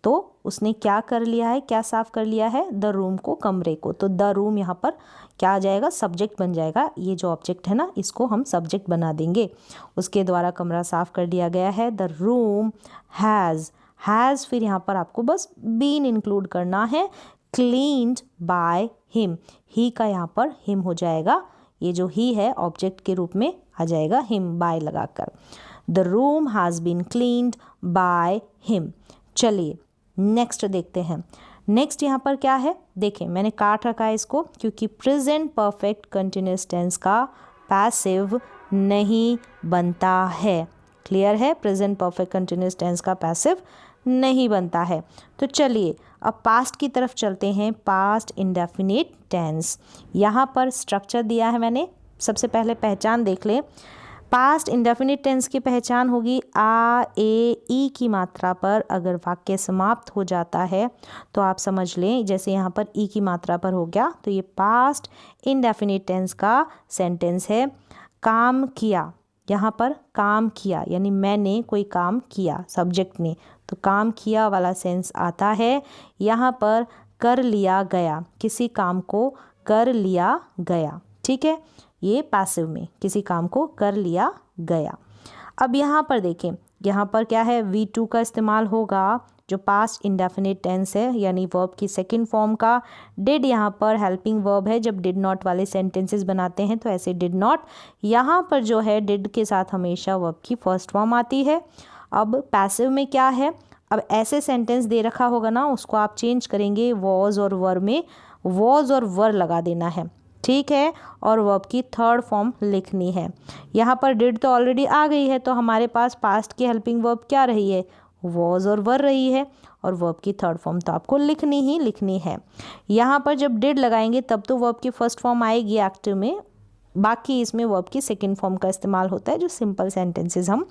तो उसने क्या कर लिया है, क्या साफ कर लिया है, द रूम को, कमरे को। तो द रूम यहाँ पर क्या आ जाएगा, सब्जेक्ट बन जाएगा। ये जो ऑब्जेक्ट है ना इसको हम सब्जेक्ट बना देंगे। उसके द्वारा कमरा साफ कर दिया गया है, द रूम हैज़, हैज़ फिर यहाँ पर आपको बस बीन इंक्लूड करना है, क्लीन्ड बाय हिम, ही का यहाँ पर हिम हो जाएगा, ये जो ही है ऑब्जेक्ट के रूप में आ जाएगा हिम बाय लगाकर। The room has been cleaned by him. चलिए नेक्स्ट देखते हैं। नेक्स्ट यहाँ पर क्या है, देखें मैंने काट रखा है इसको क्योंकि प्रेजेंट परफेक्ट कंटिन्यूअस टेंस का पैसिव नहीं बनता है। क्लियर है, प्रेजेंट परफेक्ट कंटिन्यूअस टेंस का पैसिव नहीं बनता है। तो चलिए अब पास्ट की तरफ चलते हैं, पास्ट इंडेफिनिट टेंस। यहाँ पर स्ट्रक्चर दिया है मैंने, सबसे पहले पहचान देख लें। पास्ट इंडेफिनिट टेंस की पहचान होगी, आ, ए, ई की मात्रा पर अगर वाक्य समाप्त हो जाता है तो आप समझ लें, जैसे यहाँ पर ई की मात्रा पर हो गया तो ये पास्ट इंडेफिनिट टेंस का सेंटेंस है। काम किया, यहाँ पर काम किया यानी मैंने कोई काम किया, सब्जेक्ट ने, तो काम किया वाला सेंस आता है। यहाँ पर कर लिया गया, किसी काम को कर लिया गया, ठीक है, ये पैसिव में किसी काम को कर लिया गया। अब यहाँ पर देखें, यहाँ पर क्या है, V2 का इस्तेमाल होगा जो पास्ट इंडेफिनिट टेंस है यानी वर्ब की सेकंड फॉर्म का। डिड यहाँ पर हेल्पिंग वर्ब है, जब डिड नॉट वाले सेंटेंसेस बनाते हैं तो ऐसे डिड नॉट। यहाँ पर जो है डिड के साथ हमेशा वर्ब की फर्स्ट फॉर्म आती है। अब पैसिव में क्या है, अब ऐसे सेंटेंस दे रखा होगा ना उसको आप चेंज करेंगे, वॉज और वर में वॉज और वर लगा देना है, ठीक है, और वर्ब की थर्ड फॉर्म लिखनी है। यहाँ पर डिड तो ऑलरेडी आ गई है तो हमारे पास पास्ट की हेल्पिंग वर्ब क्या रही है, वॉज और वर रही है, और वर्ब की थर्ड फॉर्म तो आपको लिखनी ही लिखनी है। यहाँ पर जब डिड लगाएंगे तब तो वर्ब की फर्स्ट फॉर्म आएगी एक्टिव में, बाकी इसमें वर्ब की सेकेंड फॉर्म का इस्तेमाल होता है जो सिंपल सेंटेंसेस हम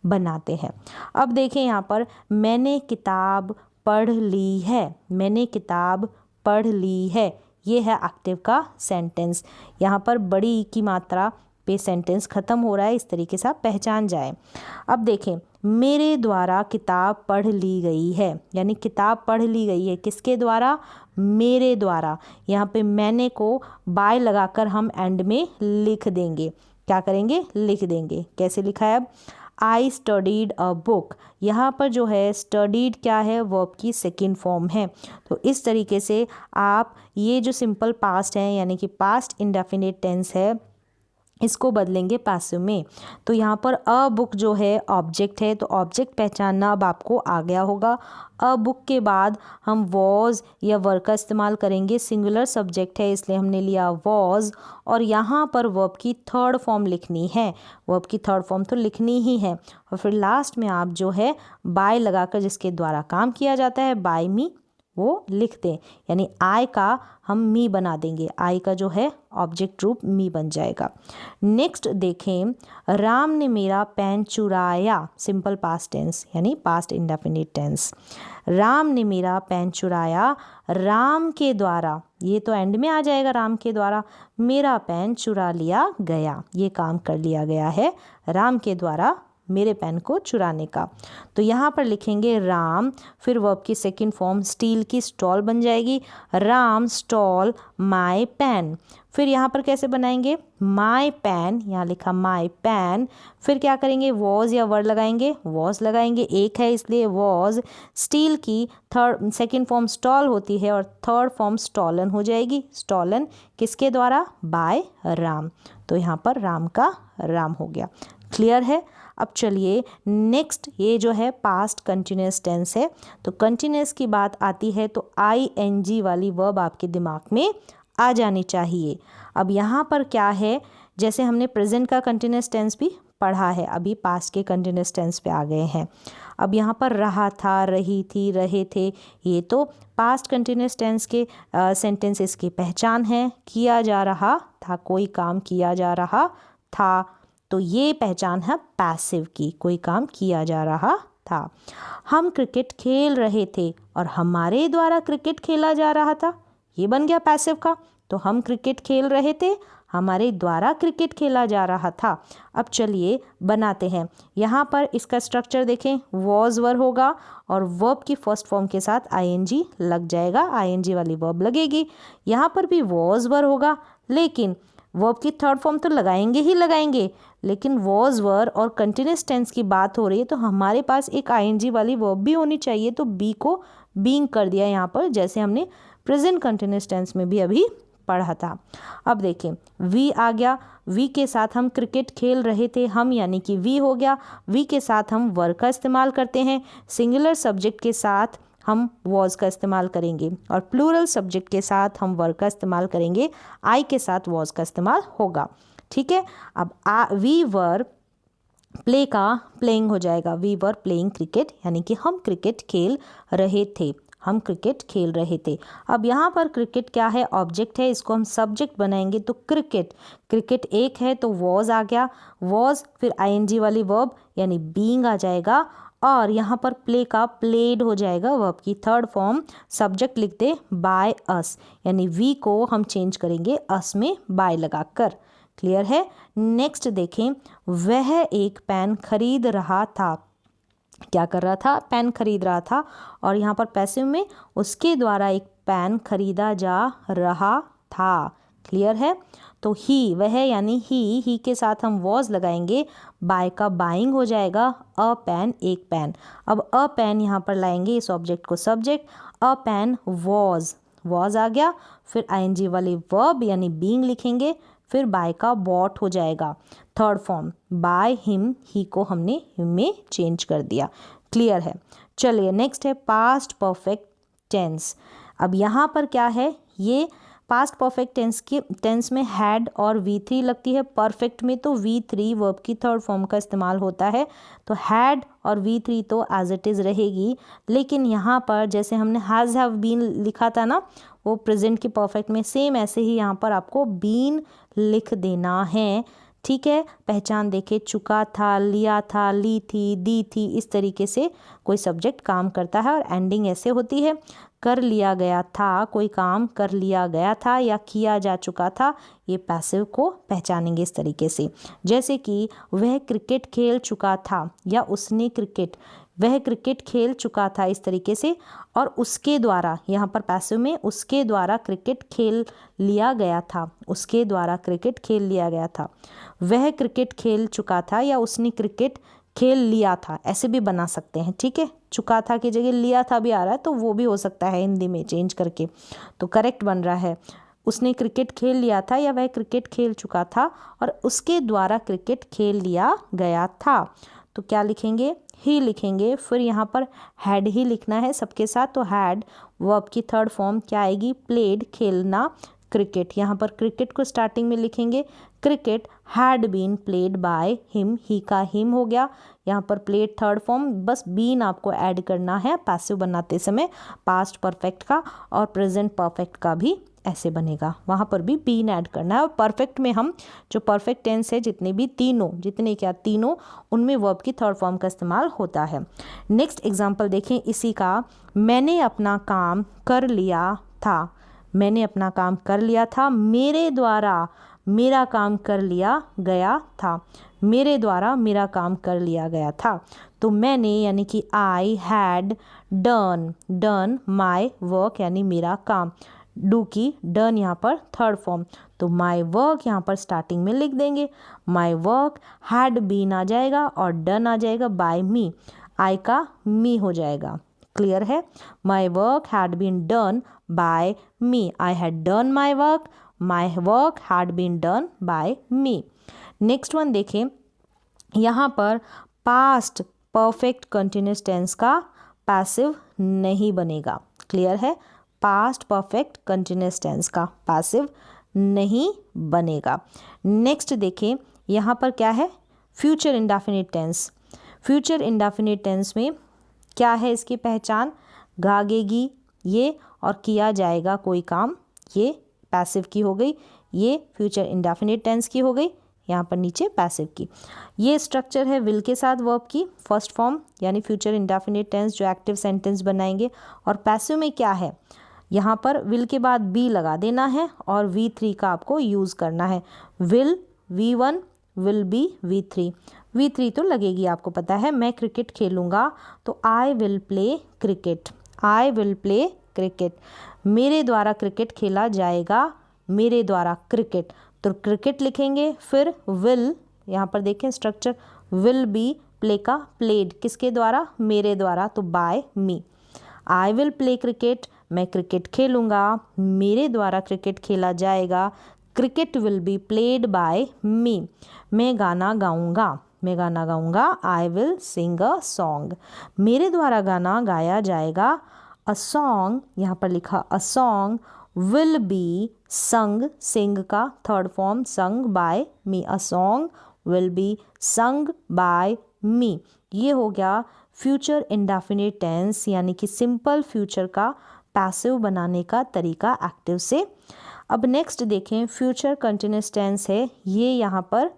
बनाते हैं। अब देखें यहाँ पर, मैंने किताब पढ़ ली है, मैंने किताब पढ़ ली है, ये है एक्टिव का सेंटेंस। यहाँ पर बड़ी ई की मात्रा पे सेंटेंस ख़त्म हो रहा है, इस तरीके से आप पहचान जाए। अब देखें, मेरे द्वारा किताब पढ़ ली गई है, यानी किताब पढ़ ली गई है किसके द्वारा, मेरे द्वारा। यहाँ पे मैंने को बाय लगाकर हम एंड में लिख देंगे, क्या करेंगे, लिख देंगे। कैसे लिखा है, अब आई स्टडीड अ बुक, यहाँ पर जो है स्टडीड क्या है, वर्ब की सेकेंड फॉर्म है। तो इस तरीके से आप ये जो सिंपल पास्ट है यानी कि पास्ट इंडेफिनिट टेंस है इसको बदलेंगे पैसिव में। तो यहाँ पर अ बुक जो है ऑब्जेक्ट है, तो ऑब्जेक्ट पहचानना अब आपको आ गया होगा। अ बुक के बाद हम वॉज या वर का इस्तेमाल करेंगे, सिंगुलर सब्जेक्ट है इसलिए हमने लिया वॉज, और यहाँ पर वर्ब की थर्ड फॉर्म लिखनी है, वर्ब की थर्ड फॉर्म तो लिखनी ही है। और फिर लास्ट में आप जो है बाय लगाकर जिसके द्वारा काम किया जाता है, बाय मी, वो लिख दें, यानी आई का हम मी बना देंगे, आई का जो है ऑब्जेक्ट रूप मी बन जाएगा। नेक्स्ट देखें, राम ने मेरा पेन चुराया, सिंपल पास्ट टेंस यानी पास्ट इंडेफिनिट टेंस। राम ने मेरा पेन चुराया, राम के द्वारा, ये तो एंड में आ जाएगा, राम के द्वारा मेरा पेन चुरा लिया गया, ये काम कर लिया गया है राम के द्वारा मेरे पेन को चुराने का। तो यहाँ पर लिखेंगे राम, फिर वर्ब की सेकंड फॉर्म स्टील की स्टॉल बन जाएगी, राम स्टॉल माय पेन। फिर यहाँ पर कैसे बनाएंगे, माय पेन, यहाँ लिखा माय पेन, फिर क्या करेंगे, वॉज या वर्ड लगाएंगे, वॉज लगाएंगे, एक है इसलिए वॉज, स्टील की थर्ड सेकंड फॉर्म स्टॉल होती है और थर्ड फॉर्म स्टॉलन हो जाएगी, स्टॉलन किसके द्वारा, बाय राम। तो यहाँ पर राम का राम हो गया। क्लियर है। अब चलिए नेक्स्ट, ये जो है पास्ट कंटिन्यूअस टेंस है। तो कंटिन्यूअस की बात आती है तो ING वाली वर्ब आपके दिमाग में आ जानी चाहिए। अब यहाँ पर क्या है, जैसे हमने प्रेजेंट का कंटिन्यूअस टेंस भी पढ़ा है, अभी पास्ट के कंटिन्यूअस टेंस पे आ गए हैं। अब यहाँ पर रहा था, रही थी, रहे थे, ये तो पास्ट कंटिन्यूअस टेंस के सेंटेंसेस की पहचान है। किया जा रहा था, कोई काम किया जा रहा था, तो ये पहचान है पैसिव की, कोई काम किया जा रहा था। हम क्रिकेट खेल रहे थे और हमारे द्वारा क्रिकेट खेला जा रहा था, ये बन गया पैसिव का। तो हम क्रिकेट खेल रहे थे, हमारे द्वारा क्रिकेट खेला जा रहा था। अब चलिए बनाते हैं। यहाँ पर इसका स्ट्रक्चर देखें, वॉज वर्ब होगा और वर्ब की फर्स्ट फॉर्म के साथ ING लग जाएगा, ING वाली वर्ब लगेगी। यहाँ पर भी वॉज वर्ब होगा, लेकिन वर्ब की थर्ड फॉर्म तो लगाएंगे ही लगाएंगे, लेकिन वॉज वर्ब और कंटिन्यूअस टेंस की बात हो रही है तो हमारे पास एक ING वाली वर्ब भी होनी चाहिए। तो बी को बीइंग कर दिया यहाँ पर, जैसे हमने प्रेजेंट कंटिन्यूअस टेंस में भी अभी पढ़ा था। अब देखें, वी आ गया, वी के साथ हम क्रिकेट खेल रहे थे, हम यानी कि वी हो गया। वी के साथ हम वर का इस्तेमाल करते हैं, सिंगुलर सब्जेक्ट के साथ हम वॉज का इस्तेमाल करेंगे और प्लूरल सब्जेक्ट के साथ हम वर का इस्तेमाल करेंगे, आई के साथ वॉज का इस्तेमाल होगा। ठीक है। अब वी वर प्ले का प्लेइंग हो जाएगा, वी वर प्लेइंग क्रिकेट, यानी कि हम क्रिकेट खेल रहे थे, हम क्रिकेट खेल रहे थे। अब यहाँ पर क्रिकेट क्या है, ऑब्जेक्ट है, इसको हम सब्जेक्ट बनाएंगे तो क्रिकेट, क्रिकेट एक है तो वॉज आ गया, वॉज फिर ING वाली वर्ब यानी बीइंग आ जाएगा और यहाँ पर प्ले का प्लेड हो जाएगा, वर्ब की थर्ड फॉर्म सब्जेक्ट लिख दे बाय अस, यानी वी को हम चेंज करेंगे अस में बाय लगाकर। क्लियर है। नेक्स्ट देखें, वह एक पेन खरीद रहा था, क्या कर रहा था, पेन खरीद रहा था और यहाँ पर पैसिव में उसके द्वारा एक पेन खरीदा जा रहा था। क्लियर है। तो ही, वह यानी ही के साथ हम वॉज लगाएंगे, बाय का बाइंग हो जाएगा, अ पेन एक पेन। अब अ पेन यहाँ पर लाएंगे इस ऑब्जेक्ट को सब्जेक्ट, अ पेन वॉज आ गया, फिर ING वाली वर्ब यानी बीइंग लिखेंगे, फिर बाय का बॉट हो जाएगा, थर्ड फॉर्म बाय हिम, ही को हमने हिम में चेंज कर दिया। क्लियर है। चलिए नेक्स्ट है पास्ट परफेक्ट टेंस। अब यहाँ पर क्या है, ये पास्ट परफेक्ट टेंस में हैड और V3 लगती है, परफेक्ट में तो V3 वर्ब की थर्ड फॉर्म का इस्तेमाल होता है, तो हैड और V3 तो एज इट इज़ रहेगी। लेकिन यहाँ पर जैसे हमने हैज़ हैव बीन लिखा था ना, वो प्रेजेंट की परफेक्ट में, सेम ऐसे ही यहाँ पर आपको बीन लिख देना है। ठीक है। पहचान देखे, चुका था, लिया था, ली थी, दी थी, इस तरीके से कोई सब्जेक्ट काम करता है और एंडिंग ऐसे होती है, कर लिया गया था, कोई काम कर लिया गया था या किया जा चुका था, ये पैसिव को पहचानेंगे इस तरीके से। जैसे कि वह क्रिकेट खेल चुका था या उसने क्रिकेट, वह क्रिकेट खेल चुका था, इस तरीके से, और उसके द्वारा, यहाँ पर पैसिव में उसके द्वारा क्रिकेट खेल लिया गया था, उसके द्वारा क्रिकेट खेल लिया गया था। वह क्रिकेट खेल चुका था या उसने क्रिकेट खेल लिया था, ऐसे भी बना सकते हैं। ठीक है। चुका था की जगह लिया था भी आ रहा है तो वो भी हो सकता है हिंदी में चेंज करके, तो करेक्ट बन रहा है, उसने क्रिकेट खेल लिया था या वह क्रिकेट खेल चुका था और उसके द्वारा क्रिकेट खेल लिया गया था। तो क्या लिखेंगे, ही लिखेंगे, फिर यहाँ पर हैड ही लिखना है सबके साथ, तो हैड वर्ब की थर्ड फॉर्म क्या आएगी, प्लेड, खेलना क्रिकेट। यहाँ पर क्रिकेट को स्टार्टिंग में लिखेंगे, cricket had been played by him, he का हिम हो गया, यहाँ पर प्लेड थर्ड फॉर्म, बस बीन आपको ऐड करना है पैसिव बनाते समय, पास्ट परफेक्ट का और प्रेजेंट परफेक्ट का भी ऐसे बनेगा, वहाँ पर भी बीन ऐड करना है। और परफेक्ट में हम जो परफेक्ट टेंस है तीनों उनमें वर्ब की थर्ड फॉर्म का इस्तेमाल होता है। नेक्स्ट एग्जांपल देखें इसी का, मैंने अपना काम कर लिया था, मैंने अपना काम कर लिया था, मेरे द्वारा मेरा काम कर लिया गया था, मेरे द्वारा मेरा काम कर लिया गया था। तो मैंने यानी कि आई हैड डन माई वर्क यानी मेरा काम, डू की डन यहाँ पर थर्ड फॉर्म, तो माई वर्क यहाँ पर स्टार्टिंग में लिख देंगे। माई वर्क हैड बीन आ जाएगा और डन आ जाएगा बाय मी, आई का मी हो जाएगा। क्लियर है? My work had been done by me, I had done my work, my work had been done by me. Next one देखें, यहाँ पर पास्ट परफेक्ट कंटिन्यूस टेंस का पैसिव नहीं बनेगा। क्लियर है? पास्ट परफेक्ट कंटिन्यूस टेंस का पैसिव नहीं बनेगा। नेक्स्ट देखें, यहाँ पर क्या है? Future indefinite tense. Future indefinite tense में क्या है इसकी पहचान? गागेगी ये और किया जाएगा कोई काम, ये पैसिव की हो गई, ये फ्यूचर इंडेफिनिट टेंस की हो गई, यहाँ पर नीचे पैसिव की। ये स्ट्रक्चर है विल के साथ वर्ब की फर्स्ट फॉर्म यानी फ्यूचर इंडेफिनिट टेंस जो एक्टिव सेंटेंस बनाएंगे। और पैसिव में क्या है? यहाँ पर विल के बाद बी लगा देना है और V3 का आपको यूज़ करना है। Will V1, will be V3। V3 तो लगेगी, आपको पता है। मैं क्रिकेट खेलूँगा तो आई will play cricket, I will play cricket. मेरे द्वारा क्रिकेट खेला जाएगा, मेरे द्वारा क्रिकेट, तो क्रिकेट लिखेंगे। फिर विल, यहाँ पर देखें स्ट्रक्चर, विल बी प्ले का प्लेड किसके द्वारा? मेरे द्वारा, तो by me. I will play cricket, मैं क्रिकेट खेलूँगा, मेरे द्वारा क्रिकेट खेला जाएगा, cricket will be played by me. मैं गाना गाऊँगा, मैं गाना गाऊँगा, I will sing a song, मेरे द्वारा गाना गाया जाएगा। अ सॉन्ग, यहाँ पर लिखा अ song will be sung, sing का third form sung by me, a song will be sung by me. ये हो गया फ्यूचर इंडेफिनिट टेंस यानी कि सिंपल फ्यूचर का पैसिव बनाने का तरीका एक्टिव से। अब नेक्स्ट देखें, फ्यूचर कंटिन्यूस टेंस है, ये यहाँ पर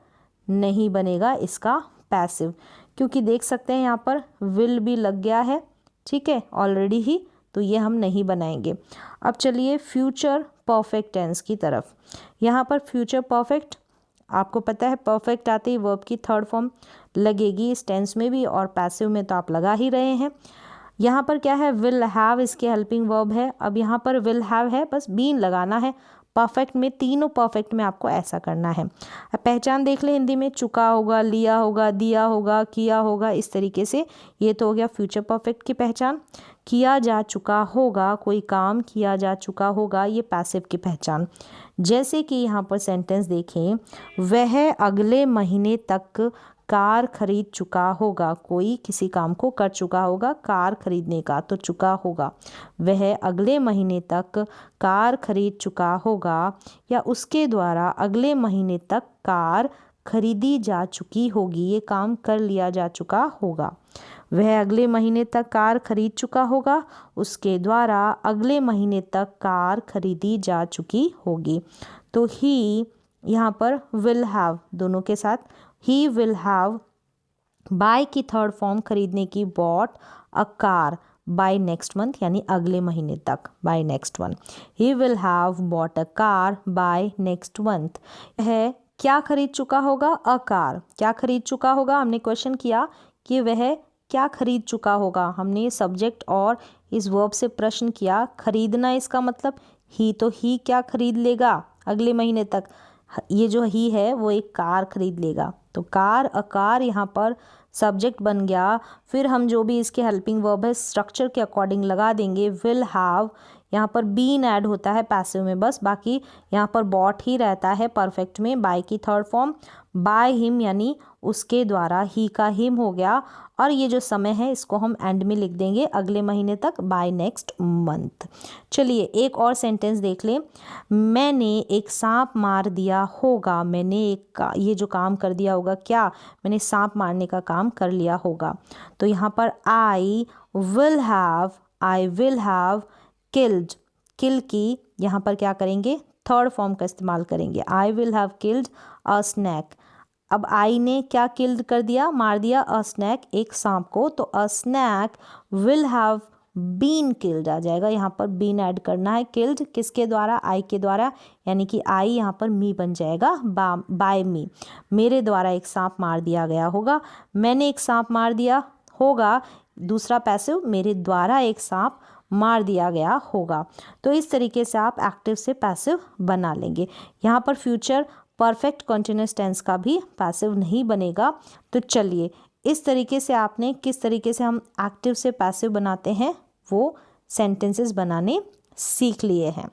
नहीं बनेगा इसका पैसिव, क्योंकि देख सकते हैं यहाँ पर विल भी लग गया है, ठीक है ऑलरेडी ही, तो ये हम नहीं बनाएंगे। अब चलिए फ्यूचर परफेक्ट टेंस की तरफ। यहाँ पर फ्यूचर परफेक्ट, आपको पता है परफेक्ट आते ही वर्ब की थर्ड फॉर्म लगेगी इस टेंस में भी, और पैसिव में तो आप लगा ही रहे हैं। यहाँ पर क्या है? विल हैव इसके हेल्पिंग वर्ब है। अब यहाँ पर विल हैव है, बस बीन लगाना है। परफेक्ट में, तीनों परफेक्ट में आपको ऐसा करना है। अब पहचान देख ले हिंदी में, चुका होगा, लिया होगा, दिया होगा, किया होगा, इस तरीके से। ये तो हो गया फ्यूचर परफेक्ट की पहचान। किया जा चुका होगा, कोई काम किया जा चुका होगा, ये पैसिव की पहचान। जैसे कि यहाँ पर सेंटेंस देखें, वह अगले महीने तक कार खरीद चुका होगा, कोई किसी काम को कर चुका होगा, कार खरीदने का, तो चुका होगा। वह अगले महीने तक कार खरीद चुका होगा, या उसके द्वारा अगले महीने तक कार खरीदी जा चुकी होगी, ये काम कर लिया जा चुका होगा। वह अगले महीने तक कार खरीद चुका होगा, उसके द्वारा अगले महीने तक कार खरीदी जा चुकी होगी। तो ही यहाँ पर विल हैव दोनों के साथ, ही विल हैव बाय की थर्ड फॉर्म खरीदने की, bought a car by next month यानी अगले महीने तक, by next one. He will have bought a car by next month है क्या खरीद चुका होगा? A car. क्या खरीद चुका होगा? हमने क्वेश्चन किया कि वह क्या खरीद चुका होगा, हमने सब्जेक्ट और इस वर्ब से प्रश्न किया। खरीदना इसका मतलब ही, तो ही क्या खरीद लेगा अगले महीने तक? ये जो ही है वो एक कार खरीद लेगा, तो कार, अ कार यहाँ पर सब्जेक्ट बन गया। फिर हम जो भी इसके हेल्पिंग वर्ब है स्ट्रक्चर के अकॉर्डिंग लगा देंगे। विल हैव, यहाँ पर बीन ऐड होता है पैसिव में बस, बाकी यहाँ पर बॉट ही रहता है परफेक्ट में। बाय की थर्ड फॉर्म बाय हिम यानी उसके द्वारा, ही का हिम हो गया। और ये जो समय है इसको हम एंड में लिख देंगे, अगले महीने तक, बाय नेक्स्ट मंथ। चलिए एक और सेंटेंस देख लें। मैंने एक सांप मार दिया होगा, मैंने ये जो काम कर दिया होगा, क्या? मैंने सांप मारने का काम कर लिया होगा। तो यहाँ पर आई विल हैव किल्ड, किल की यहाँ पर क्या करेंगे? थर्ड फॉर्म का इस्तेमाल करेंगे। I will have killed a snack. अब आई ने क्या किल्ड कर दिया? मार दिया। अ स्नैक, एक सांप को, तो a snake will have been killed आ जाएगा। यहाँ पर बीन ऐड करना है। किल्ड किसके द्वारा? आई के द्वारा, यानी कि आई यहाँ पर मी बन जाएगा, बाय मी। मेरे द्वारा एक सांप मार दिया गया होगा, मैंने एक सांप मार दिया होगा, दूसरा पैसिव मेरे द्वारा एक सांप मार दिया गया होगा। तो इस तरीके से आप एक्टिव से पैसिव बना लेंगे। यहाँ पर फ्यूचर परफेक्ट कंटिन्यूअस टेंस का भी पैसिव नहीं बनेगा। तो चलिए इस तरीके से आपने किस तरीके से हम एक्टिव से पैसिव बनाते हैं वो सेंटेंसेस बनाने सीख लिए हैं।